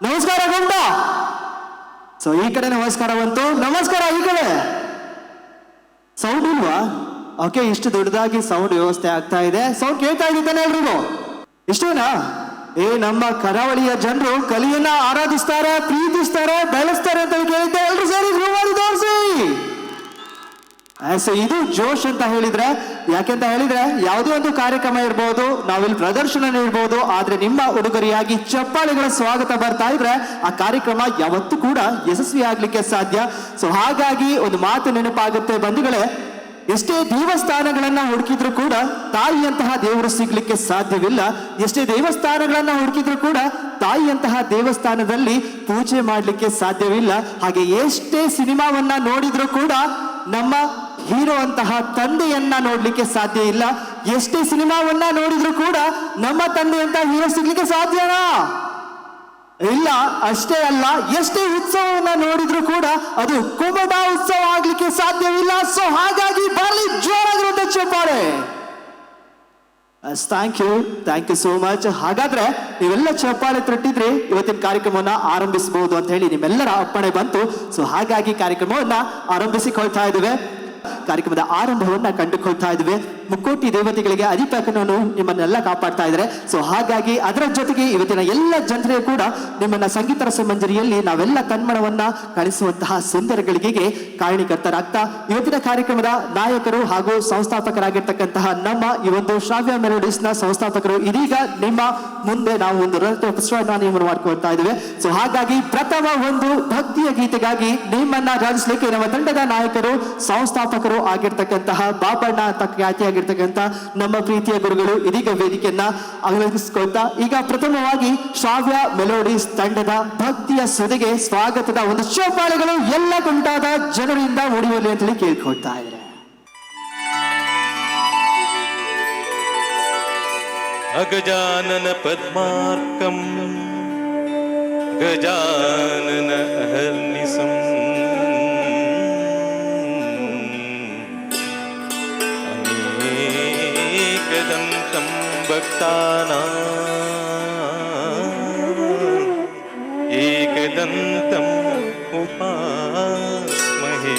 ನಮಸ್ಕಾರ ಗೌಡ. ಸೊ ಈ ಕಡೆ ನಮಸ್ಕಾರ ಬಂತು, ನಮಸ್ಕಾರ ಈ ಕಡೆ. ಸೌಂಡ್ ಇಲ್ವಾ? ಓಕೆ, ಇಷ್ಟು ದೊಡ್ಡದಾಗಿ ಸೌಂಡ್ ವ್ಯವಸ್ಥೆ ಆಗ್ತಾ ಇದೆ. ಸೌಂಡ್ ಕೇಳ್ತಾ ಇದ್ದಾನೆ ಎಲ್ರಿಗೂ? ಇಷ್ಟೇನಾ? ನಮ್ಮ ಕರಾವಳಿಯ ಜನರು ಕಲಿಯನ್ನ ಆರಾಧಿಸ್ತಾರೆ, ಪ್ರೀತಿಸ್ತಾರೆ, ಬೆಳೆಸ್ತಾರೆ ಅಂತ ಕೇಳಿದ್ದೆ. ಎಲ್ರು ಸೇರಿ ಮಾಡಿ ತೋರಿಸಿ. ಸೊ ಇದು ಜೋಶ್ ಅಂತ ಹೇಳಿದ್ರೆ, ಯಾಕೆಂತ ಹೇಳಿದ್ರೆ ಯಾವುದೇ ಒಂದು ಕಾರ್ಯಕ್ರಮ ಇರ್ಬೋದು, ನಾವಿಲ್ಲಿ ಪ್ರದರ್ಶನ ಇರ್ಬೋದು, ಆದ್ರೆ ನಿಮ್ಮ ಉಡುಗೊರೆಯಾಗಿ ಚಪ್ಪಾಳೆಗಳ ಸ್ವಾಗತ ಬರ್ತಾ ಇದ್ರೆ ಆ ಕಾರ್ಯಕ್ರಮ ಯಾವತ್ತೂ ಕೂಡ ಯಶಸ್ವಿ ಆಗ್ಲಿಕ್ಕೆ ಸಾಧ್ಯ. ಸೊ ಹಾಗಾಗಿ ಒಂದು ಮಾತು ನೆನಪಾಗುತ್ತೆ ಬಂಧುಗಳೇ, ಎಷ್ಟೇ ದೇವಸ್ಥಾನಗಳನ್ನ ಹುಡುಕಿದ್ರು ಕೂಡ ತಾಯಿಯಂತಹ ದೇವರು ಸಿಗ್ಲಿಕ್ಕೆ ಸಾಧ್ಯವಿಲ್ಲ. ಎಷ್ಟೇ ದೇವಸ್ಥಾನಗಳನ್ನ ಹುಡುಕಿದ್ರು ಕೂಡ ತಾಯಿಯಂತಹ ದೇವಸ್ಥಾನದಲ್ಲಿ ಪೂಜೆ ಮಾಡ್ಲಿಕ್ಕೆ ಸಾಧ್ಯವಿಲ್ಲ. ಹಾಗೆ ಎಷ್ಟೇ ಸಿನಿಮಾವನ್ನ ನೋಡಿದ್ರು ಕೂಡ ನಮ್ಮ ಹೀರೋ ಅಂತಹ ತಂದೆಯನ್ನ ನೋಡ್ಲಿಕ್ಕೆ ಸಾಧ್ಯ ಇಲ್ಲ. ಎಷ್ಟೇ ಸಿನಿಮಾವನ್ನ ನೋಡಿದ್ರು ಕೂಡ ನಮ್ಮ ತಂದೆಯಂತ ಹೀರೋ ಸಿಗ್ಲಿಕ್ಕೆ ಸಾಧ್ಯನಾ? ಇಲ್ಲ. ಅಷ್ಟೇ ಅಲ್ಲ, ಎಷ್ಟೇ ಉತ್ಸವವನ್ನ ನೋಡಿದ್ರು ಕೂಡ ಅದು ಕುಮಟಾ ಉತ್ಸವ ಆಗ್ಲಿಕ್ಕೆ ಸಾಧ್ಯವಿಲ್ಲ. ಸೊ ಹಾಗಾಗಿ ಬರಲಿ ಜೋರಾಗಿರುತ್ತೆ ಚಪ್ಪಾಳೆ. Thank you so much. ಹಾಗಾದ್ರೆ ನೀವೆಲ್ಲ ಚಪ್ಪಾಳೆ ತಟ್ಟಿದ್ರೆ ಇವತ್ತಿನ ಕಾರ್ಯಕ್ರಮವನ್ನ ಆರಂಭಿಸಬಹುದು ಅಂತ ಹೇಳಿ ನಿಮ್ಮೆಲ್ಲರ ಅಪ್ಪಣೆ ಬಂತು. ಸೊ ಹಾಗಾಗಿ ಕಾರ್ಯಕ್ರಮವನ್ನ ಆರಂಭಿಸಿಕೊಳ್ತಾ ಇದ್ದೇವೆ. ಕಾರ್ಯಕ್ರಮದ ಆರಂಭವನ್ನ ಕಂಡುಕೊಳ್ತಾ ಇದ್ವಿ. ಮುಕ್ಕೋಟಿ ದೇವತೆಗಳಿಗೆ ಅಧಿಪಕನನ್ನು ನಿಮ್ಮನ್ನೆಲ್ಲ ಕಾಪಾಡ್ತಾ ಇದ್ದಾರೆ. ಸೊ ಹಾಗಾಗಿ ಅದರ ಜೊತೆಗೆ ಇವತ್ತಿನ ಎಲ್ಲ ಜನರಿಗೆ ಕೂಡ ನಿಮ್ಮನ್ನ ಸಂಗೀತ ರಸಮಂಜರಿಯಲ್ಲಿ ನಾವೆಲ್ಲ ತನ್ಮನವನ್ನ ಕಳಿಸುವಂತಹ ಸುಂದರಗಳಿಗೆ ಕಾರಣೀಕರ್ತರಾಗ್ತಾ ಇವತ್ತಿನ ಕಾರ್ಯಕ್ರಮದ ನಾಯಕರು ಹಾಗೂ ಸಂಸ್ಥಾಪಕರಾಗಿರ್ತಕ್ಕಂತಹ ನಮ್ಮ ಈ ಒಂದು ಶ್ರಾವ್ಯ ಮೆಲೋಡಿಸ್ ನ ಸಂಸ್ಥಾಪಕರು ಇದೀಗ ನಿಮ್ಮ ಮುಂದೆ ನಾವು ಒಂದು ಪುಷ್ಪವನ್ನು ಮಾಡ್ಕೊಳ್ತಾ ಇದ್ದೇವೆ. ಸೊ ಹಾಗಾಗಿ ಪ್ರಥಮ ಒಂದು ಭಕ್ತಿಯ ಗೀತೆಗಾಗಿ ನಿಮ್ಮನ್ನ ರಾಜಿಸ್ಲಿಕ್ಕೆ ನಮ್ಮ ತಂಡದ ನಾಯಕರು ಸಂಸ್ಥಾಪಕರು ಆಗಿರ್ತಕ್ಕಂತಹ ಬಾಬಣ್ಣ ಅಂತ ಖ್ಯಾತಿಯಾಗಿರ್ತಕ್ಕಂಥ ನಮ್ಮ ಪ್ರೀತಿಯ ಗುರುಗಳು ಇದೀಗ ವೇದಿಕೆಯನ್ನ ಅಗಲಿಸ್ಕೊಳ್ತಾ ಈಗ ಪ್ರಥಮವಾಗಿ ಶ್ರಾವ್ಯ ಮೆಲೋಡಿಸ್ ತಂಡದ ಭಕ್ತಿಯ ಸುದಿಗೆ ಸ್ವಾಗತದ ಒಂದು ಚಪ್ಪಾಳೆಗಳು ಎಲ್ಲ ಗುಂಟಾದ ಜನರಿಂದ ಮೂಡಿಬರಲಿ ಅಂತೇಳಿ ಕೇಳ್ಕೊಳ್ತಾ ಇದ್ದಾರೆ. ಅಗಜಾನನ ಪದ್ಮಾರ್ಕಂ ಗಜಾನನ ಅಹರ್ನಿಸಂ ಅನೇಕದಂತಂ ಭಕ್ತಾನಾಂ ಏಕದಂತಂ ಉಪಾಸ್ಮಹೇ.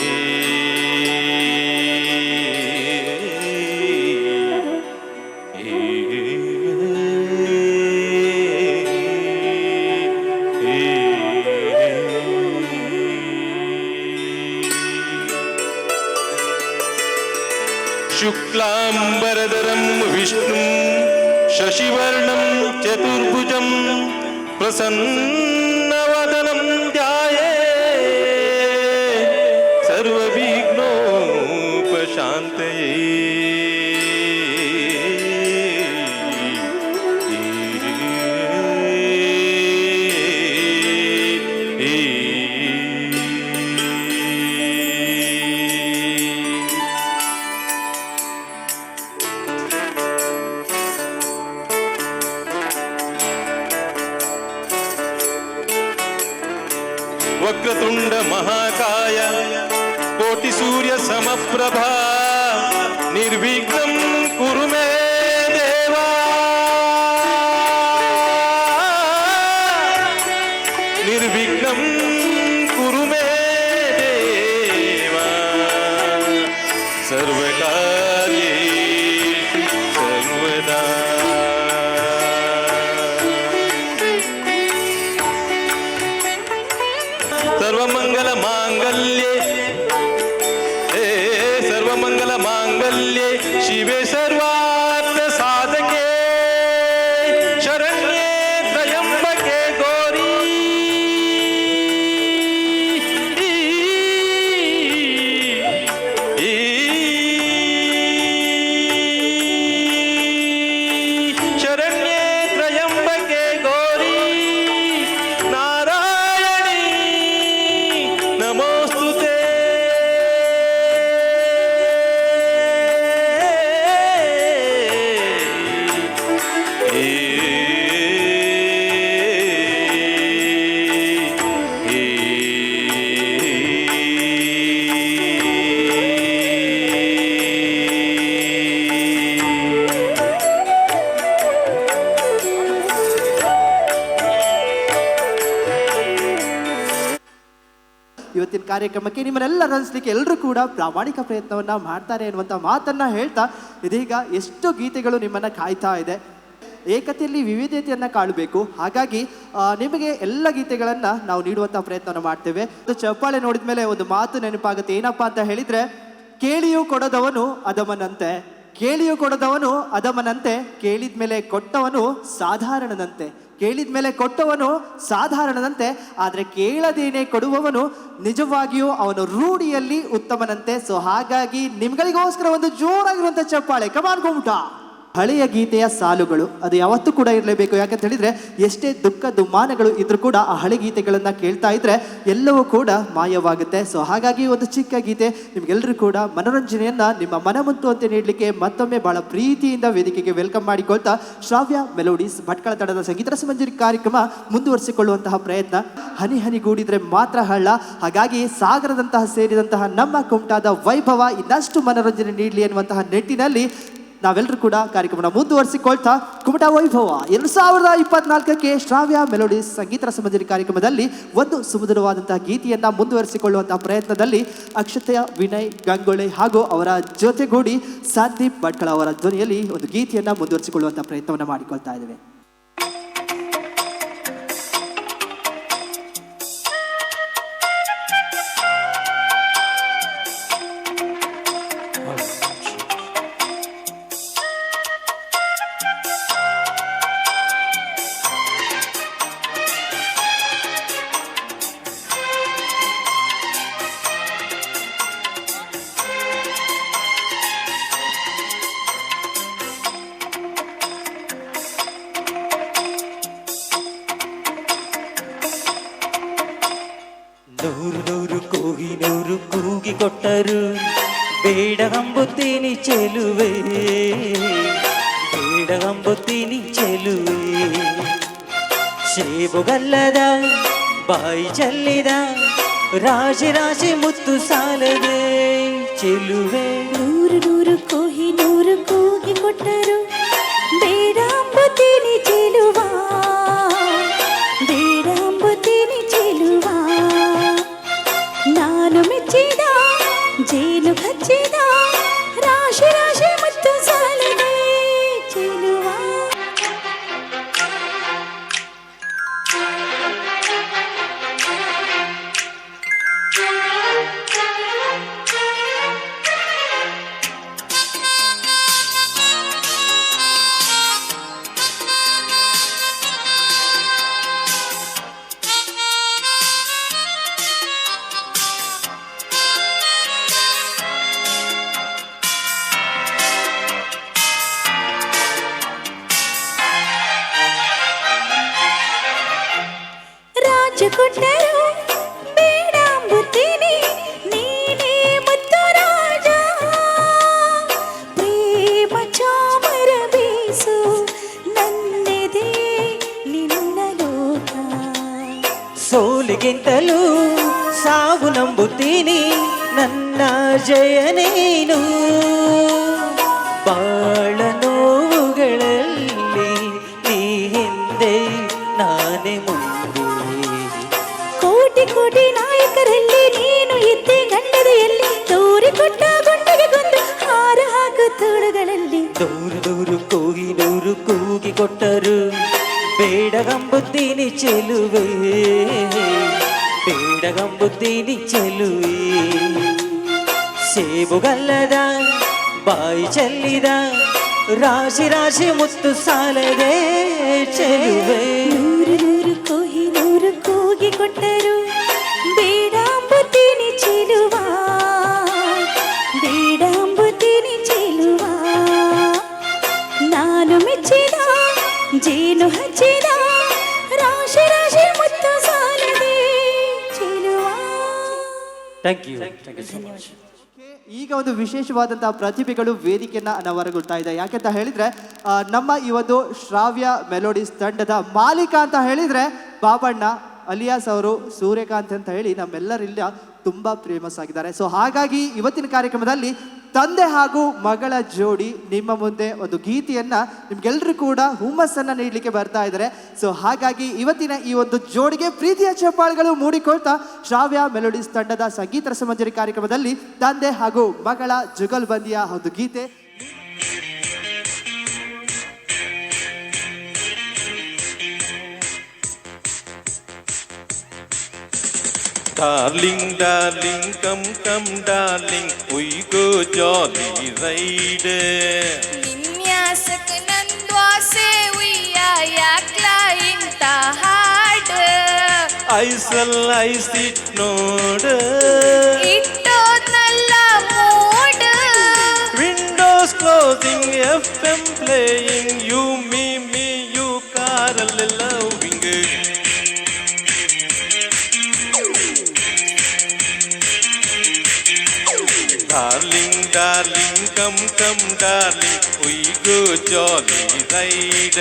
शुक्लांबरधरं विष्णुं शशिवर्णं चतुर्भुजं प्रसन्नवदनं ध्यायेत् सर्वविघ्नोपशान्तये. वक्रतुंड महाकाय कोटि सूर्य समप्रभा निर्विघ्नं कुरु मे देवा. निर्विघ्नं कुरु मे देवा सर्वकार्येषु सर्वदा. सर्वमंगल मांगल्ये सर्वमंगल मांगल्ये शिवे सर्वार्थ साधके शरण्ये त्र्यंबके गौरी शरण्ये त्र्यंबके गौरी नमोस्तुते. ಇವತ್ತಿನ ಕಾರ್ಯಕ್ರಮಕ್ಕೆ ನಿಮ್ಮನ್ನೆಲ್ಲ ರಂಜಿಸ್ಲಿಕ್ಕೆ ಎಲ್ಲರೂ ಕೂಡ ಪ್ರಾಮಾಣಿಕ ಪ್ರಯತ್ನವನ್ನ ಮಾಡ್ತಾರೆ ಅನ್ನುವಂಥ ಮಾತನ್ನ ಹೇಳ್ತಾ ಇದೀಗ ಎಷ್ಟು ಗೀತೆಗಳು ನಿಮ್ಮನ್ನ ಕಾಯ್ತಾ ಇದೆ. ಏಕತೆಯಲ್ಲಿ ವಿವಿಧತೆಯನ್ನು ಕಾಣಬೇಕು. ಹಾಗಾಗಿ ನಿಮಗೆ ಎಲ್ಲ ಗೀತೆಗಳನ್ನು ನಾವು ನೀಡುವಂಥ ಪ್ರಯತ್ನವನ್ನು ಮಾಡ್ತೇವೆ. ಚಪ್ಪಾಳೆ ನೋಡಿದ ಮೇಲೆ ಒಂದು ಮಾತು ನೆನಪಾಗುತ್ತೆ, ಏನಪ್ಪ ಅಂತ ಹೇಳಿದರೆ, ಕೇಳಿಯೂ ಕೊಡದವನು ಅದಮನಂತೆ, ಕೇಳಿಯೂ ಕೊಡದವನು ಅದಮನಂತೆ, ಕೇಳಿದ ಮೇಲೆ ಕೊಟ್ಟವನು ಸಾಧಾರಣನಂತೆ, ಕೇಳಿದ ಮೇಲೆ ಕೊಟ್ಟವನು ಸಾಧಾರಣನಂತೆ, ಆದರೆ ಕೇಳದೇನೆ ಕೊಡುವವನು ನಿಜವಾಗಿಯೂ ಅವನು ರೂಢಿಯಲ್ಲಿ ಉತ್ತಮನಂತೆ. ಸೊ ಹಾಗಾಗಿ ನಿಮ್ಗಳಿಗೋಸ್ಕರ ಒಂದು ಜೋರಾಗಿರುವಂಥ ಚಪ್ಪಾಳೆ. ಕಮಾನ್ ಗೋಮುಟ. ಹಳೆಯ ಗೀತೆಯ ಸಾಲುಗಳು ಅದು ಯಾವತ್ತೂ ಕೂಡ ಇರಲೇಬೇಕು. ಯಾಕಂತ ಹೇಳಿದರೆ ಎಷ್ಟೇ ದುಃಖ ದುಮ್ಮಾನಗಳು ಇದ್ರೂ ಕೂಡ ಆ ಹಳೆ ಗೀತೆಗಳನ್ನು ಕೇಳ್ತಾ ಇದ್ರೆ ಎಲ್ಲವೂ ಕೂಡ ಮಾಯವಾಗುತ್ತೆ. ಸೊ ಹಾಗಾಗಿ ಒಂದು ಚಿಕ್ಕ ಗೀತೆ ನಿಮ್ಗೆಲ್ಲರೂ ಕೂಡ ಮನೋರಂಜನೆಯನ್ನು ನಿಮ್ಮ ಮನಮುಂತುವಂತೆ ನೀಡಲಿಕ್ಕೆ ಮತ್ತೊಮ್ಮೆ ಬಹಳ ಪ್ರೀತಿಯಿಂದ ವೇದಿಕೆಗೆ ವೆಲ್ಕಮ್ ಮಾಡಿಕೊಳ್ತಾ ಶ್ರಾವ್ಯ ಮೆಲೋಡೀಸ್ ಭಟ್ಕಳ ತಂಡದ ಸಂಗೀತ ರಸಮಂಜರಿ ಕಾರ್ಯಕ್ರಮ ಮುಂದುವರಿಸಿಕೊಳ್ಳುವಂತಹ ಪ್ರಯತ್ನ. ಹನಿ ಹನಿಗೂಡಿದ್ರೆ ಮಾತ್ರ ಹಳ್ಳ. ಹಾಗಾಗಿ ಸಾಗರದಂತಹ ಸೇರಿದಂತಹ ನಮ್ಮ ಕುಮಟಾದ ವೈಭವ ಇನ್ನಷ್ಟು ಮನೋರಂಜನೆ ನೀಡಲಿ ಎನ್ನುವಂತಹ ನಿಟ್ಟಿನಲ್ಲಿ ನಾವೆಲ್ಲರೂ ಕೂಡ ಕಾರ್ಯಕ್ರಮನ ಮುಂದುವರಿಸಿಕೊಳ್ತಾ ಕುಮಟಾ ವೈಭವ 2024ಕ್ಕೆ ಶ್ರಾವ್ಯ ಮೆಲೋಡೀಸ್ ಸಂಗೀತ ರಸಮಂಜರಿ ಕಾರ್ಯಕ್ರಮದಲ್ಲಿ ಒಂದು ಸುಮಧುರವಾದಂತಹ ಗೀತೆಯನ್ನು ಮುಂದುವರಿಸಿಕೊಳ್ಳುವಂತಹ ಪ್ರಯತ್ನದಲ್ಲಿ ಅಕ್ಷತೆಯ ವಿನಯ್ ಗಂಗೊಳ್ಳಿ ಹಾಗೂ ಅವರ ಜೊತೆಗೂಡಿ ಸಂದೀಪ್ ಭಟ್ಕಳ ಅವರ ಧ್ವನಿಯಲ್ಲಿ ಒಂದು ಗೀತೆಯನ್ನು ಮುಂದುವರಿಸಿಕೊಳ್ಳುವಂತಹ ಪ್ರಯತ್ನವನ್ನು ಮಾಡಿಕೊಳ್ತಾ ಇದ್ದೇವೆ. ನೂರು ಕೋಹಿನೂರು ಕೂಗಿ ಕೊಟ್ಟರು ಬೇಡಗಂಬುತ್ತೀನಿ ಚೆಲುವೆ, ಬೇಡಗಂಬುತ್ತೀನಿ ಚೆಲುವೆ. ಸೇಬುಗಲ್ಲದ ಬಾಯಿ ಚೆಲ್ಲಿದ ರಾಶಿ ರಾಶಿ ಮುತ್ತು ಸಾಲದೆ ಚೆಲುವೆ. ನೂರು ಕೋಹಿನೂರು ಕೂಗಿ ಕೊಟ್ಟರು ಬೇಡಂಬುತ್ತೀನಿ ಚೆಲುವ, ಬೇಡಂಬುತ್ತೀನಿ ಚೆಲುವ. ನಾನು ಮೆಚ್ಚಿದ ಜೇನು ಹಚ್ಚಿದ ರಾಶಿ ರಾಶಿ ಮುತ್ತು ಸಾಲದೆ ಚೆಲುವ. ಕೊಟ್ಟರು ಬೇಡಂಬುತ್ತೀನಿ ನೀನೇ ಮುತ್ತು ರಾಜ, ಪ್ರೇಮ ಚಾಮರ ಬೀಸು ನನ್ನೆದೆ ನಿನ್ನ ಲೋಕ. ಸೋಲಿಗಿಂತಲೂ ಸಾವು ನಂಬುತ್ತೀನಿ ನನ್ನ ಜಯ ನೀನು. ಬಾಳ ನೋವುಗಳಲ್ಲಿ ನೀ ಹಿಂದೆ ನಾನೇ ಮುಂದೆ. ಕೋಟಿ ಕೋಟಿ ನಾಯಕರಲ್ಲಿ ನೀನು ಇದ್ದೆ ಗಂಡದೆಯಲ್ಲಿ, ತೋರಿಕೊಟ್ಟ ಗುಂಡಿಗೆ ಗೊಂದು ಹಾರ ಹಾಕು ತೋಳುಗಳಲ್ಲಿ. ದೂರು ಕೋಹಿನೂರು ಕೂಗಿ ಕೊಟ್ಟರು ಬೇಡಗಂಬುತ್ತೀನಿ ಚೆಲುವೆ, ಬೇಡಗಂಬುತ್ತೀನಿ ಚೆಲುವೆ. ಸೇಬುಗಲ್ಲದ ಬಾಯಿ ಚೆಲ್ಲಿದ ರಾಶಿ ರಾಶಿ ಮುತ್ತು ಸಾಲದೆ ಚೆಲುವೆ. ನೂರು ಕೋಹಿನೂರು ಕೂಗಿ ಕೊಟ್ಟರು ಬೇಡಂಬುತ್ತೀನಿ ಚೆಲುವ, ಬೇಡಂಬುತ್ತೀನಿ ಚೆಲುವ. ನಾನು ಮೆಚ್ಚಿದ ಜೇನು ಹಚ್ಚಿದ ರಾಶಿ ರಾಶಿ ಮುತ್ತು ಸಾಲದೆ ಚೆಲುವ. Thank you so much. ಈಗ ಒಂದು ವಿಶೇಷವಾದಂತಹ ಪ್ರತಿಭೆಗಳು ವೇದಿಕೆಯನ್ನ ಅನಾವರಣಗೊಳ್ತಾ ಇದೆ. ಯಾಕೆಂತ ಹೇಳಿದ್ರೆ ನಮ್ಮ ಈ ಒಂದು ಶ್ರಾವ್ಯ ಮೆಲೋಡೀಸ್ ತಂಡದ ಮಾಲೀಕ ಅಂತ ಹೇಳಿದ್ರೆ ಬಾಬಣ್ಣ ಅಲಿಯಾಸ್ ಅವರು, ಸೂರ್ಯಕಾಂತ್ ಅಂತ ಹೇಳಿ ನಮ್ಮೆಲ್ಲರಿಲ್ಲ ತುಂಬ ಫೇಮಸ್ ಆಗಿದ್ದಾರೆ. ಸೊ ಹಾಗಾಗಿ ಇವತ್ತಿನ ಕಾರ್ಯಕ್ರಮದಲ್ಲಿ ತಂದೆ ಹಾಗೂ ಮಗಳ ಜೋಡಿ ನಿಮ್ಮ ಮುಂದೆ ಒಂದು ಗೀತೆಯನ್ನ ನಿಮ್ಗೆಲ್ರೂ ಕೂಡ ಹುಮ್ಮಸ್ಸನ್ನ ನೀಡಲಿಕ್ಕೆ ಬರ್ತಾ ಇದ್ದಾರೆ. ಸೊ ಹಾಗಾಗಿ ಇವತ್ತಿನ ಈ ಒಂದು ಜೋಡಿಗೆ ಪ್ರೀತಿಯ ಚಪ್ಪಾಳೆಗಳು ಮೂಡಿಕೊಳ್ತಾ ಶ್ರಾವ್ಯ ಮೆಲೋಡಿಸ್ ತಂಡದ ಸಂಗೀತ ರಸಮಂಜರಿ ಕಾರ್ಯಕ್ರಮದಲ್ಲಿ ತಂದೆ ಹಾಗೂ ಮಗಳ ಜುಗಲ್ಬಂದಿಯ ಒಂದು ಗೀತೆ. Darling, darling, come, darling, we go jolly ride. ವಿನ್ಯಾಸಕ ನಂದ್ವಾಸೆ ಉಯ್ಯ ಯಾಕ್ಲ ಇಂತ ಹಾಡು ಐಸಿಟ್ ನೋಡ ಇಟ್ಟೋದ್ನಲ್ಲ mood windows closing FM playing you me you ಕಾರಲ್ಲಿ loving Darling, darling, come, darling, we go jolly ride.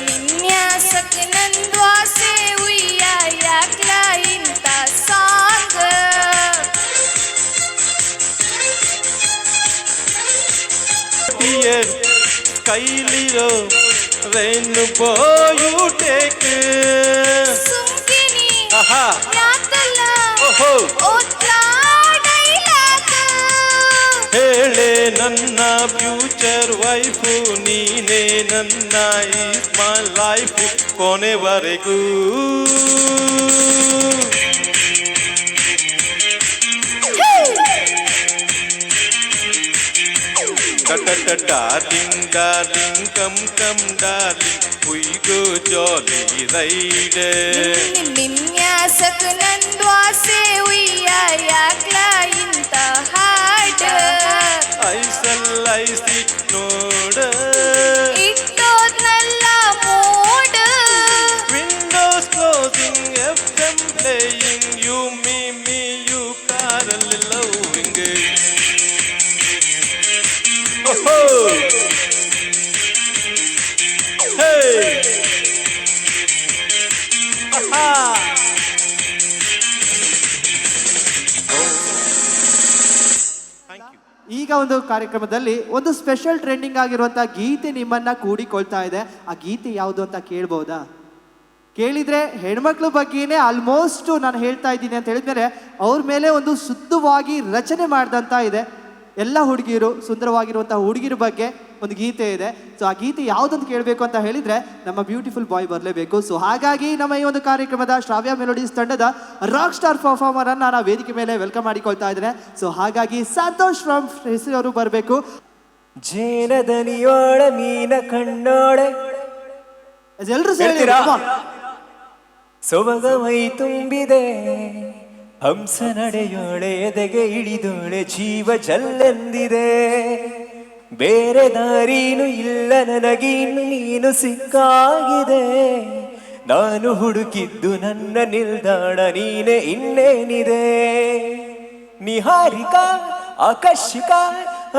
ವಿನ್ಯಾಸಕ ನಂದ್ವಾಸೆ ಉಯ್ಯ ಯಾಕ್ಲ ಇಂತ song Dear, Kyliro, rainbow you take. ಸುಂಕಿನಿ Aha, ಯಾತಲ್ಲ oho, ಓದ್ಲ ಡೈಲಾಗ್ ಹೇಳೆ ನನ್ನ ಫ್ಯೂಚರ್ ವೈಫು ನೀನೇ ನನ್ನ ಇಸ್ ಮೈ ಲೈಫ್ ಕೊನೆವರೆಗೂ Darling, darling, come, darling, we go jolly ride. ವಿನ್ಯಾಸಕ ನಂದ್ವಾಸೆ ಉಯ್ಯ ಯಾಕ್ಲ ಇಂತ ಹಾಡು ಐಸಿಟ್ ನೋಡ ಇಟ್ಟೋದ್ನಲ್ಲ mood windows closing FM playing you me you ಕಾರಲ್ಲಿ ಲವಿಂಗ್ ಓಹೋ ಹೇ ಆಹಾ ಈಗ ಒಂದು ಕಾರ್ಯಕ್ರಮದಲ್ಲಿ ಒಂದು ಸ್ಪೆಷಲ್ ಟ್ರೆಂಡಿಂಗ್ ಆಗಿರುವಂತಹ ಗೀತೆ ನಿಮ್ಮನ್ನ ಕೂಡಿಕೊಳ್ತಾ ಇದೆ. ಆ ಗೀತೆ ಯಾವುದು ಅಂತ ಕೇಳ್ಬೋದಾ? ಕೇಳಿದ್ರೆ ಹೆಣ್ಮಕ್ಳ ಬಗ್ಗೆನೇ ಆಲ್ಮೋಸ್ಟ್ ನಾನು ಹೇಳ್ತಾ ಇದ್ದೀನಿ ಅಂತ ಹೇಳಿದ್ಮೇಲೆ ಅವ್ರ ಮೇಲೆ ಒಂದು ಶುದ್ಧವಾಗಿ ರಚನೆ ಮಾಡ್ದಂತ ಇದೆ. ಎಲ್ಲ ಹುಡುಗಿರು ಸುಂದರವಾಗಿರುವಂತಹ ಹುಡುಗಿರ ಬಗ್ಗೆ ಒಂದು ಗೀತೆ ಇದೆ. ಸೊ ಆ ಗೀತೆ ಯಾವುದಂತ ಕೇಳಬೇಕು ಅಂತ ಹೇಳಿದ್ರೆ ನಮ್ಮ ಬ್ಯೂಟಿಫುಲ್ ಬಾಯ್ ಬರಲೇಬೇಕು. ಸೊ ಹಾಗಾಗಿ ನಮ್ಮ ಈ ಒಂದು ಕಾರ್ಯಕ್ರಮದ ಶ್ರಾವ್ಯ ಮೆಲೋಡಿಸ್ ತಂಡದ ರಾಕ್ ಸ್ಟಾರ್ ಪರ್ಫಾರ್ಮರ್ ಅನ್ನ ನಾನು ವೇದಿಕೆ ಮೇಲೆ ವೆಲ್ಕಮ್ ಮಾಡಿಕೊಳ್ತಾ ಇದ್ದೇನೆ. ಸೊ ಹಾಗಾಗಿ ಸಂತೋಷ್ ಫ್ರಮ್ ಹೆಸರು ಅವರು ಬರಬೇಕು. ಜೇನದನಿಯೋಳ ಮೀನ ಕಣ್ಣೋಳೆ ಎಲ್ಲರೂ ಹೇಳ್ತೀರಾ? ಸೇರಿ ಸೊಬಗ ಮೈ ತುಂಬಿದೆ ಹಂಸ ನಡೆಯೋಳೆ ಎದೆಗೆ ಇಳಿದೋಳೆ ಜೀವ ಜಲ್ಲೆಂದಿದೆ ಬೇರೆ ದಾರೀನು ಇಲ್ಲ ನನಗೀನು ನೀನು ಸಿಕ್ಕಾಗಿದೆ ನಾನು ಹುಡುಕಿದ್ದು ನನ್ನ ನಿಲ್ದಾಣ ನೀನೆ ಇನ್ನೇನಿದೆ ನಿಹಾರಿಕಾ ಆಕರ್ಷಿಕಾ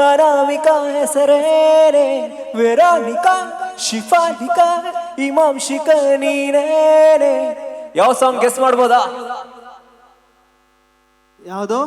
ಅನಾಮಿಕಾ ಹೆಸರೇನೆ ವೆರಾನಿಕಾ ಶಿಫಾಲಿಕಾ ಇಮಾಂಶಿಕ ನೀನೇನೆ ಯಾವ ಸಾಂಗ್ ಗೆಸ್ ಮಾಡ್ಬೋದಾ ಯಾವುದು?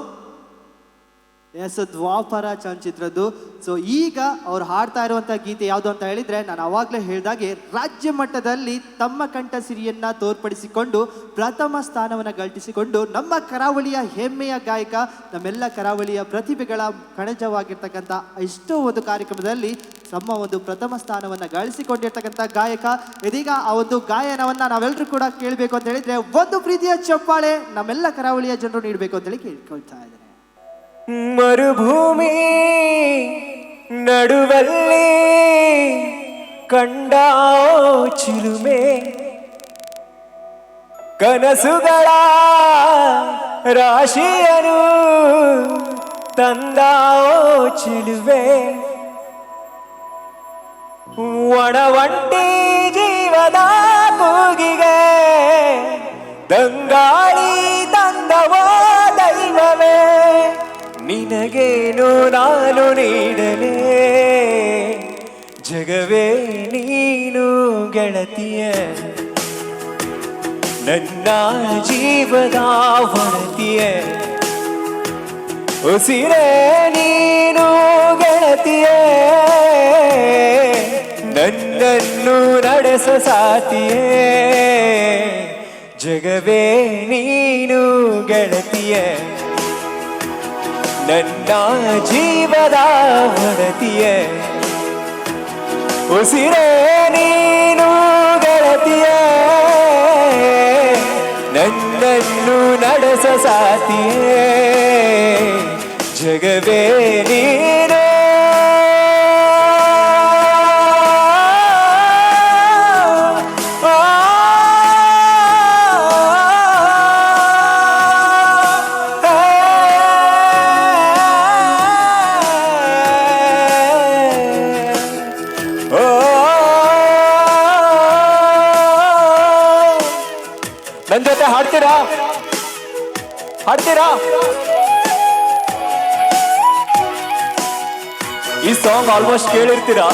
ಎಸ್, ದ್ವಾಪರ ಚಲನಚಿತ್ರದ್ದು. ಸೊ ಈಗ ಅವ್ರು ಹಾಡ್ತಾ ಇರುವಂಥ ಗೀತೆ ಯಾವುದು ಅಂತ ಹೇಳಿದ್ರೆ ನಾನು ಅವಾಗಲೇ ಹೇಳಿದಾಗೆ ರಾಜ್ಯ ಮಟ್ಟದಲ್ಲಿ ತಮ್ಮ ಕಂಠ ಸಿರಿಯನ್ನ ತೋರ್ಪಡಿಸಿಕೊಂಡು ಪ್ರಥಮ ಸ್ಥಾನವನ್ನು ಗಳಿಸಿಕೊಂಡು ನಮ್ಮ ಕರಾವಳಿಯ ಹೆಮ್ಮೆಯ ಗಾಯಕ ನಮ್ಮೆಲ್ಲ ಕರಾವಳಿಯ ಪ್ರತಿಭೆಗಳ ಕಣಜವಾಗಿರ್ತಕ್ಕಂಥ ಎಷ್ಟೋ ಒಂದು ಕಾರ್ಯಕ್ರಮದಲ್ಲಿ ತಮ್ಮ ಒಂದು ಪ್ರಥಮ ಸ್ಥಾನವನ್ನು ಗಳಿಸಿಕೊಂಡಿರ್ತಕ್ಕಂಥ ಗಾಯಕ. ಇದೀಗ ಆ ಒಂದು ಗಾಯನವನ್ನು ನಾವೆಲ್ಲರೂ ಕೂಡ ಕೇಳಬೇಕು ಅಂತ ಹೇಳಿದ್ರೆ ಒಂದು ಪ್ರೀತಿಯ ಚಪ್ಪಾಳೆ ನಮ್ಮೆಲ್ಲ ಕರಾವಳಿಯ ಜನರು ನೀಡಬೇಕು ಅಂತೇಳಿ ಕೇಳ್ಕೊಳ್ತಾ ಇದ್ದಾರೆ. ಮರುಭೂಮಿ ನಡುವಲ್ಲಿ ಕಂಡ ಚಿಲುಮೆ ಕನಸುಗಳ ರಾಶಿಯನು ತಂದ ಚಿಲುವೆ ಒಣವಂಟಿ ಜೀವದ ಕೂಗಿಗೆ ತಂಗಾಳಿ ತಂದವೋ ದೈವವೇ ನಿನಗೇನು ನಾನು ನೀಡಲೇ ಜಗವೇ ನೀನು ಗೆಳತಿಯ ನನ್ನ ಜೀವದ ಒಡತಿಯ ಉಸಿರೇ ನೀನು ಗೆಳತಿಯೇ ನನ್ನನ್ನು ನಡೆಸೋ ಸಾತಿಯೇ ಜಗವೇ ನೀನು ಗೆಳತಿಯೇ ನನ್ನ ಜೀವದ ಒಡತಿಯೇ ಉಸಿರೇ ನೀನು ಗೆಳತಿಯೇ ನನ್ನನ್ನು ನಡೆಸೋ ಸಾತಿಯೇ ಜಗವೇ ನೀನು ನನ್ನ ಜೊತೆ ಹಾಡ್ತೀರಾ ಹಾಡ್ತೀರಾ ಈ ಸಾಂಗ್ ಆಲ್ಮೋಸ್ಟ್ ಕೇಳಿರ್ತೀರಾ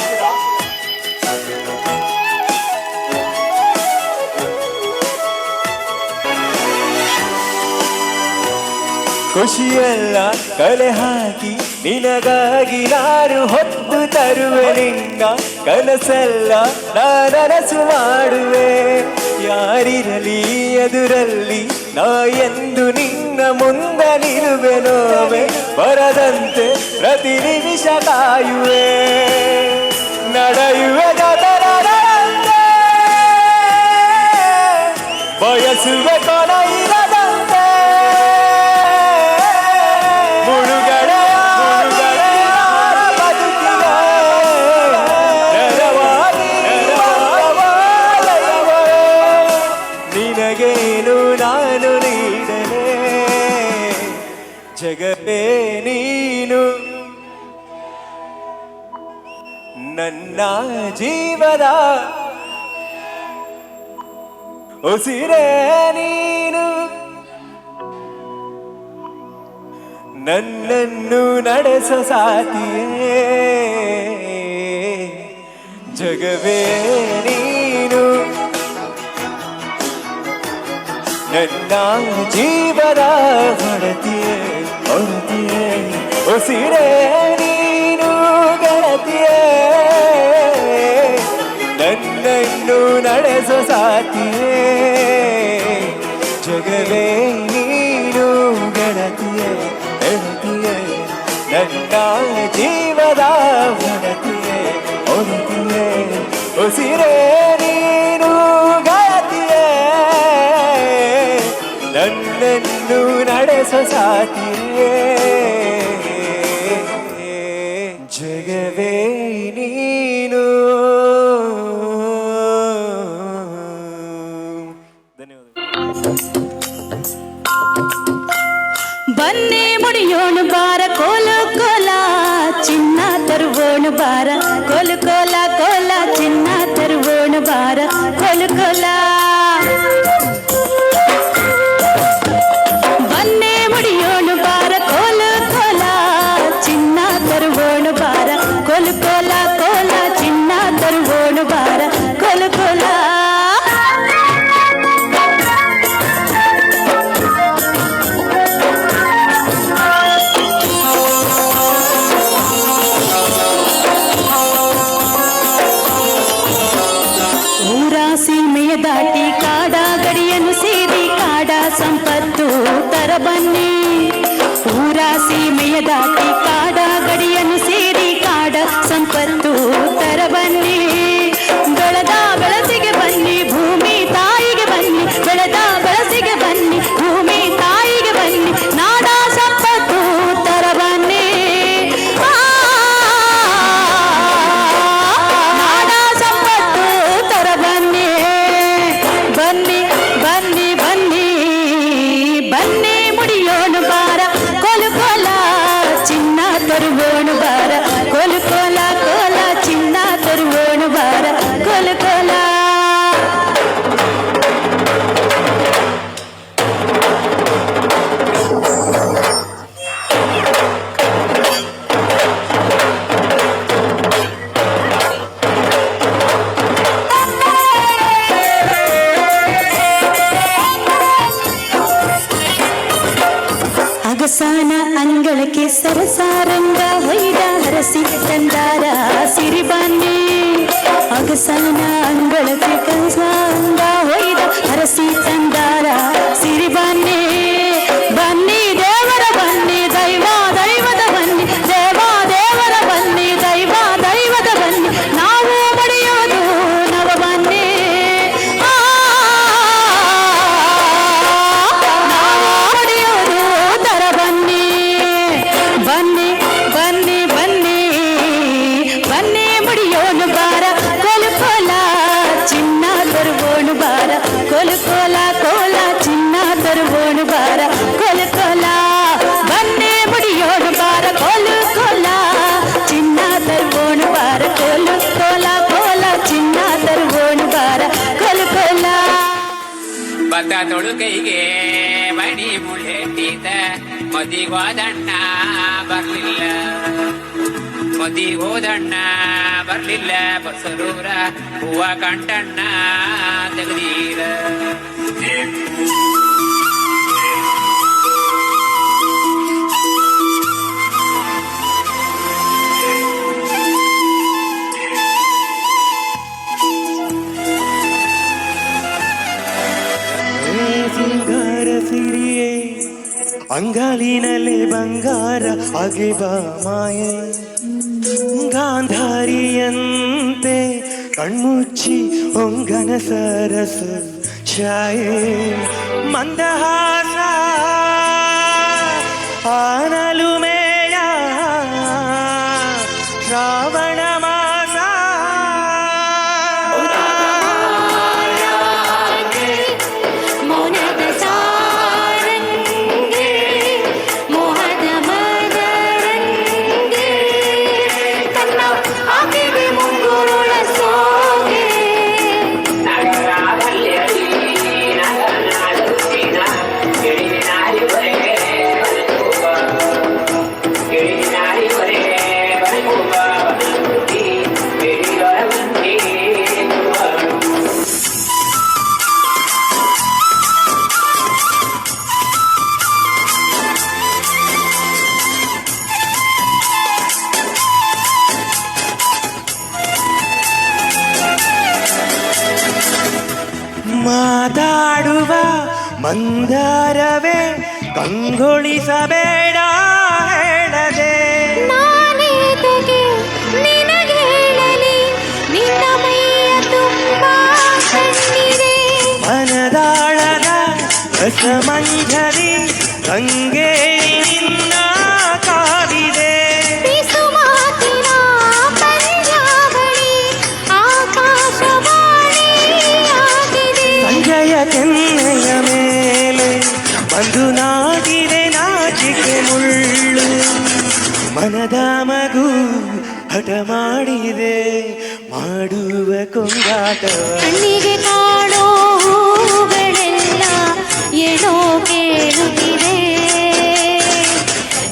ಖುಷಿಯೆಲ್ಲ ಕಲೆ ಹಾಕಿ ನಿನಗಾಗಿ ನಾನು ಹೊತ್ತು ತರುವೆ ನಿನ್ನ ಕನಸೆಲ್ಲ ನಾನರಸು ಮಾಡುವೆ ಯಾರಿರಲಿ ಎದುರಲ್ಲಿ ನಾ ಎಂದು ನಿನ್ನ ಮುಂದ ನಿಲ್ಲುವೆ ನೋವೆ ಬರದಂತೆ ಪ್ರತಿ ನಿಮಿಷ ಕಾಯುವೆ ನಡೆಯುವೆ ಜೊತೆನಂತೆ ಬಯಸುವೆ ಕೊನ ಇರದಂತೆ ನಿನಗೇನು ನಾನು ನೀಡಲೇ ಜಗವೇ ನೀನು ನನ್ನ ಜೀವದ ಉಸಿರೇ ನೀನು ನನ್ನನ್ನು ನಡೆಸೋ ಸಾತಿಯೇ ಜಗವೇ ನೀನು ನನ್ನ ಜೀವದ ಹೊರತಿಯೇ ಹೊರತಿಯೇ ಉಸಿರೇ ನೀನು ಗೆಳತಿಯೇ ನನ್ನನ್ನು ನಡೆಸೋ ಸಾತಿಯೇ ಜಗವೇ ನೀನು ಗೆಳತಿಯೇ ಗೆಳತಿಯೇ ನನ್ನ ಜೀವದ ಹೊರತಿಯೇ ಹೊರತಿಯೇ ಉಸಿರೇ ನೀನು ಗೆಳತಿಯೇ ನನ್ನನ್ನು ನಡೆಸೋ ಸಾತಿಯೇ ಜಗವೇ ನೀನು ಬನ್ನಿ ಮುಡಿಯೋಣ ಬಾರ ಕೋಲು ಕೋಲ ಚಿನ್ನ ತರುವೋಣ ಬಾರ ಕೋಲು ಕೋಲ ಕೋಲ ಚಿನ್ನ ತರುವೋಣ ಬಾರ ಕೋಲು ಕೋಲ ಬನ್ನಿ ಮುಡಿಯೋಣ ಬಾರ ಕೋಲು ಕೋಲ ಚಿನ್ನ ತರುವೋಣ ಬಾರ ಕೋಲು ಕೋಲ ಕೋಲ ಚಿನ್ನ ತರುವೋಣ ಬಾರ ಕೋಲು ಕೋಲ ಸೀಮೆಯ ದಾಟಿ ಕಾಡ ಗಡಿಯನ್ನು ಸೇರಿ ಕಾಡ ಸಂಪತ್ತು ತರಬನ್ನಿ ಊರ ಸೀಮೆಯ ದಾಟಿ ಕಾಡ ಗಡಿಯನ್ನು ಸೇರಿ ಕಾಡ ಸಂಪತ್ತು ತರಬನ್ನಿ ಬೆಳೆದ ಬೆಳಸಿಗೆ ಬನ್ನಿ ಭೂಮಿ ತಾಯಿಗೆ ಬನ್ನಿ ಬೆಳೆದ ಬೆಳಸಿಗೆ ಬನ್ನಿ ಭೂಮಿ ತಾಯಿಗೆ ಬನ್ನಿ ನಾಡ ಸಂಪತ್ತು ತರಬನ್ನಿ ನಾಡ ಸಂಪತ್ತು ತರಬನ್ನಿ ಬನ್ನಿ ಬನ್ನಿ ಬನ್ನಿ ಬನ್ನಿ ಮುಡಿಯೋಣ ಬಾರ ಕೋಲು ಕೋಲ ಚಿನ್ನ ತರುವೋಣ ಬಾರ ಕೋಲು ಕೋಲ ಕೋಲ ಚಿನ್ನ ತರುವೋಣ ಬಾರ ಕೋಲು ಕೋಲ ಸೊಗಸಾನ ಅಂಗಳಕ್ಕೆ ಸರಸಾರಂಗ ಹೊಯ್ದ ಹರಸಿ ತಂದಾರ ಸಿರಿಬಾನೆ ಅಗಸಾನ ಅಂಗಳಕ್ಕೆ ಕಸಾಂಗ ಹೊಯ್ದ ಹರಸಿ ತಂದಾರ ಸಿರಿಬಾನೆ ಬನ್ನಿ ದೇವರ ಬನ್ನಿ ದೈವ ದೈವದ ಬನ್ನಿ ದೇವ ದೇವರ ಬನ್ನಿ ದೈವ ದೈವದ ಬನ್ನಿ ನಾವು ಪಡೆಯೋದು ನವ ಬನ್ನಿ ನಾವು ಪಡೆಯೋದು ತರ ಬನ್ನಿ ಬನ್ನಿ ಬನ್ನಿ ಬನ್ನಿ ಬನ್ನಿ ಮುಡಿಯೋನು ಬಾರ ಕೋಲು ಕೋಲ ಚಿನ್ನ ತರುವೋನು ಬಾರ ಕೋಲು ಕೋಲ ಕೋಲ ಚಿನ್ನ ತರುವೋನು ಬಾರ ಕೋಲು ಕೋಲ ಬನ್ನಿ ಮುಡಿಯೋನು ಬಾರ ಕೋಲು ಕೋಲ ಚಿನ್ನ ತರುವೋನು ಬಾರ ಕೋಲು ಕೋಲ ಕೋಲ ಚಿನ್ನ ತರುವೋನು ಬಾರ ಕೋಲು ಕೋಲ ಭತ್ತ ತೊಳುಕೈಗೆ ಬಡಿ ಮುಳ್ಳೆಟ್ಟಿತ ಮದಿಗೋದಣ್ಣ ಬರ್ಲಿಲ್ಲ ಮದಿಗೋದಣ್ಣ ಬರ್ಲಿಲ್ಲ ಬಸರೂರ ಹೂವ ಕಂಟಣ್ಣ ತೆಗದೀರ ಸಿಂಗಾರ ಸಿರಿಯೇ ಅಂಗಾಲಿನಲ್ಲಿ ಬಂಗಾರ ಹಾಗೆ ಬಾ ಮಾಯೆ ಗಾಂಧಾರಿಯಂತೆ ಕಣ್ಮುಚ್ಚಿ ಹೊಂಗನ ಸರಸ ಛಾಯೆ ಮಂದಹಾಸ ಆನಲು ಮೇಳ ಶ್ರಾವಣ ಮಾಸ ಮೌನದ ಸಾರಂಗೆ ಮೋಹದ ಮದರಂಗೆ ತನ್ನ ಆಕೆಗೆ ಮುಂಗುರುಳ ಸೋಗೆ ಮಾತಾಡುವ ಮಂದಾರವೇ ಕಂಗೊಳಿಸಬೇಡ ಹೇಳದೆ ನಾನೇತಗೆ ನಿನಗೇಳಲಿ ನಿನ್ನ ಮೈಯ ತುಂಬ ಕಣ್ಣಿದೆ ಮನದಾಳದ ರಸಮಂಜರಿ ಗಂಗೆ ನಿನ್ನ ಕಾದಿದೆ ಬಿಸು ಮಾತಿನ ಪಂಜಾವಳಿ ಆಕಾಶವಾಣಿಯಾಗಿದೆ ಸಂಜಯ ಕೆನ್ನೆಯ ಮೇಲೆ ಬಂದು ನಾಟಿದೆ ನಾಚಿಕೆ ಮುಳ್ಳು ಮನದ ಮಗು ಹಠ ಮಾಡಿದೆ ಮಾಡುವ ಕೊಂಗಾಟವ ಕಣ್ಣಿಗೆ ಕಾಣೋ ಹೂಗಳೆಲ್ಲ ಏನೋ ಕೇಳುತ್ತಿದೆ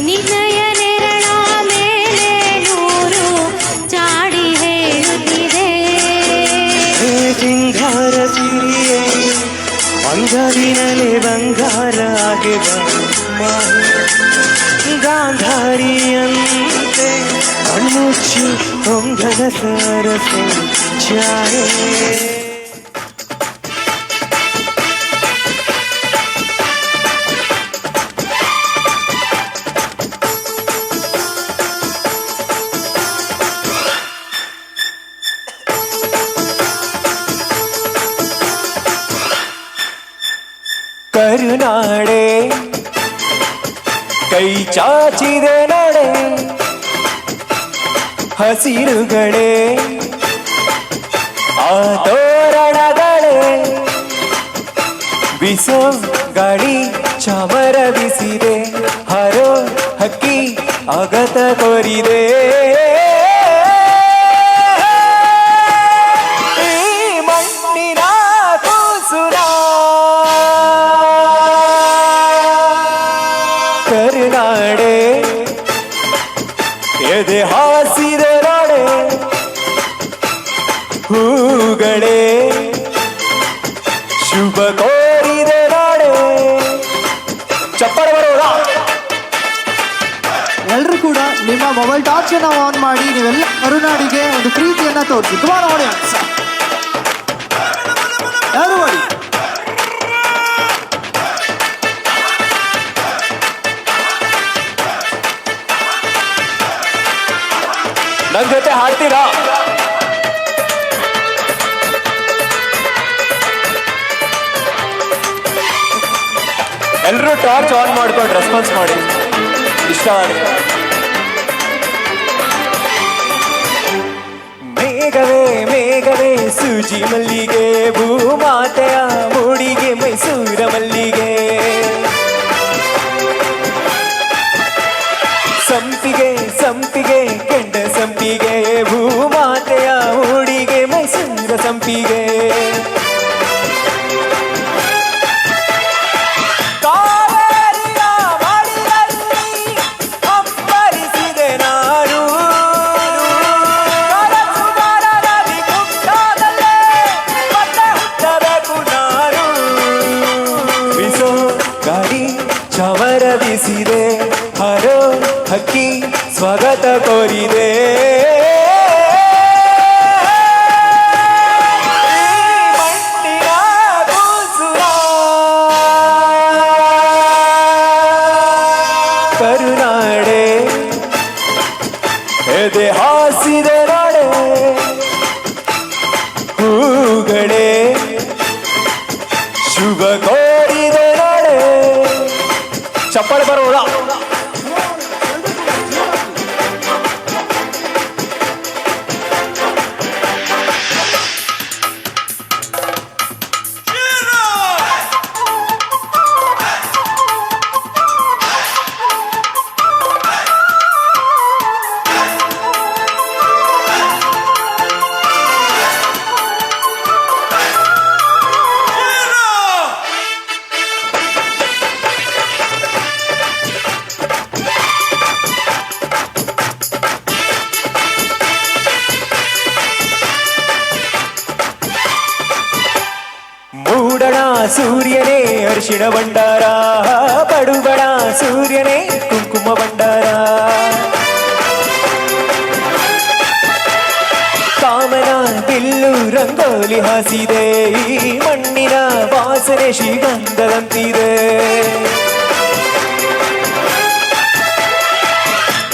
ನಿನ್ನಯ ನೆರಳ ಮೇಲೆ ನೂರು ಚಾಡಿ ಹೇಳುತ್ತಿದೆ ಸಿಂಗಾರ ಸಿರಿಯೇ ಅಂಗವಿನಲೆ ಬಂಗಾರ ಆಗೆ ಗಾಂಧಾರಿಯಂತೆ ಕಣ್ಣುಚ್ಚು ಹೊಂಗದ ಸರಸ ಛಾಯೆ ಕರುನಾಡೆ ಕೈ ಚಾಚಿದೆ ನಡೆ ಹಸಿರುಗಳೇ ಆ ತೋರಣಗಳೇ ಬಿಸೋ ಗಾಳಿ ಚಾಮರ ಬಿಸಿದೆ ಹರೋ ಹಕ್ಕಿ ಆಗತ ಕೋರಿದೆ ಈ ಮಣ್ಣಿನ ಕೂಸುರ ಕರುನಾಡೆ ಎದೆ ಹಾಸಿದೆ ನಾಡೆ ಹೂಗಳೇ ಶುಭ ಕೋರಿದೆ ನಾಡೆ ಚಪ್ಪಳ ಬರೋಣ ಮೊಬೈಲ್ ಟಾರ್ಚ್ ಅನ್ನ ಆನ್ ಮಾಡಿ ನೀವೆಲ್ಲ ಕರುನಾಡಿಗೆ ಒಂದು ಪ್ರೀತಿಯನ್ನ ತೋರಿಸಿ. ಕುಮಾರ ಆಡಿಯನ್ಸ್ ಯಾರು ಮಾಡಿ ನನ್ ಜೊತೆ ಹಾಡ್ತೀರಾ? ಎಲ್ರೂ ಟಾರ್ಚ್ ಆನ್ ಮಾಡ್ಕೊಂಡು ರೆಸ್ಪಾನ್ಸ್ ಮಾಡಿ ಇಷ್ಟ ಆದ್ರೆ. ಮೇಘವೇ ಮೇಘವೇ ಸೂಜಿ ಮಲ್ಲಿಗೆ ಭೂಮಾತೆಯ ಮೂಡಿಗೆ ಮೈಸೂರ ಮಲ್ಲಿಗೆ ಸಂಪಿಗೆ ಸಂಪಿಗೆ ಕೆಂಡ ಸಂಪಿಗೆ ಭೂಮಾತೆಯ ಮೂಡಿಗೆ ಮೈಸೂರ ಸಂಪಿಗೆ ಕಾವೇರಿಯ ಮಡಿಲಲ್ಲಿ ಅಂಬರಿಸಿದೆ ನಾನು ಕನಸುಗಾರ ನದಿ ಗುಡ್ಡದಲ್ಲೇ ಮತ್ತೆ ಹುಟ್ಟಬೇಕು ನಾನು ಬಿಸೋ ಗಾಳಿ ಚಮರ ಬಿಸಿದೆ ಹರೋ ಹಕ್ಕಿ ಸ್ವಾಗತ ಕೋರಿದೆ ಮಣ್ಣಿನ ಕೂಸುರ ಕರುನಾಡೆ ಎದೆ ಹಾಸಿದೆ ನಾಡೆ ಹೂಗಳೇ ಶುಭ ಕೋರಿದೆ ನಾಡೆ. ಚಪ್ಪಳೆ ಬರೋದ ಮೂಡಣ ಸೂರ್ಯನೇ ಅರಿಶಿಣ ಭಂಡಾರ ಪಡುಬಣ ಸೂರ್ಯನೇ ಕುಂಕುಮ ಭಂಡಾರ ಕಾಮನ ಬಿಲ್ಲು ರಂಗೋಲಿ ಹಾಸಿದೆ ಈ ಮಣ್ಣಿನ ವಾಸನೆ ಶ್ರೀಗಂಧದಂತಿದೆ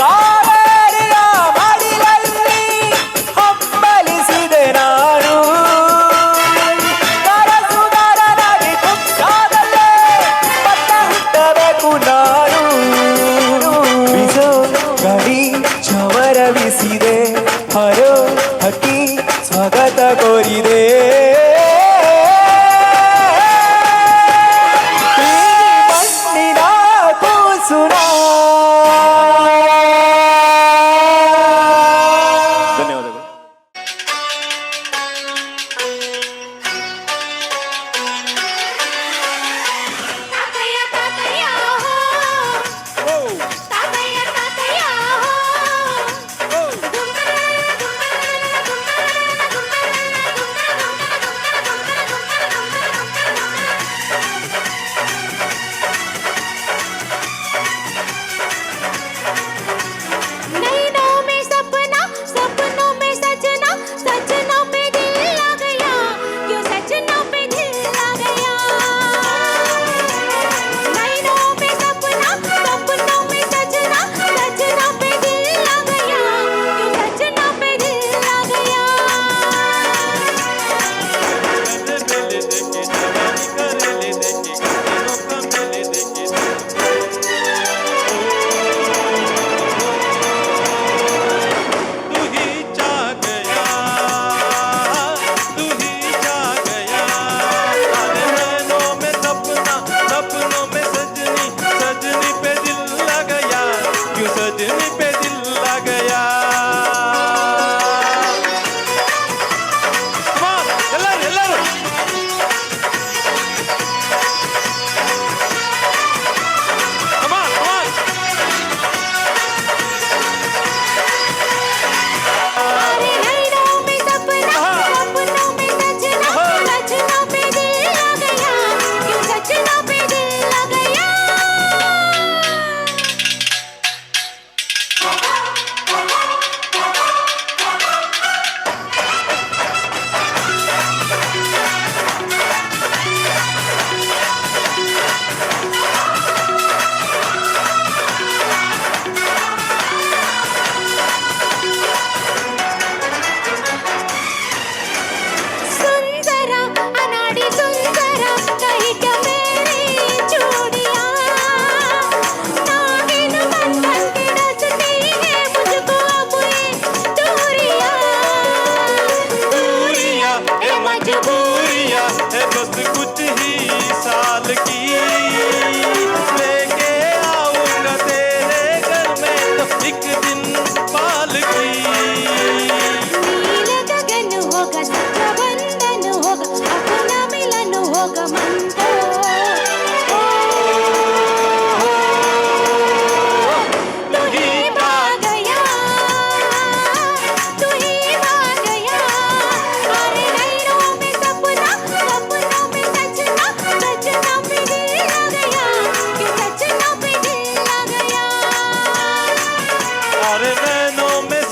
ಕಾವೇರಿಯ ಮಡಿಲಲ್ಲಿ ಹಂಬಲಿಸಿದೆ ನಾನು ಕನಸುಗಾರ ನದಿ ಗುಡ್ಡದಲ್ಲೇ ಮತ್ತೆ ಹುಟ್ಟಬೇಕು ನಾನು ಬಿಸೋ ಗಾಳಿ ಚಮರ ಬಿಸಿದೆ ಹರೋ ಹಕ್ಕಿ ಸ್ವಾಗತ ಕೋರಿದೆ.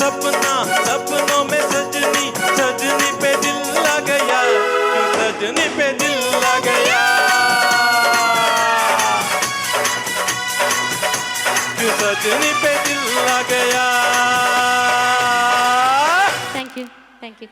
सपना सपनों में सजनी सजनी पे दिल लग गया क्यों सजनी पे दिल लग गया क्यों सजनी पे दिल लग गया थैंक यू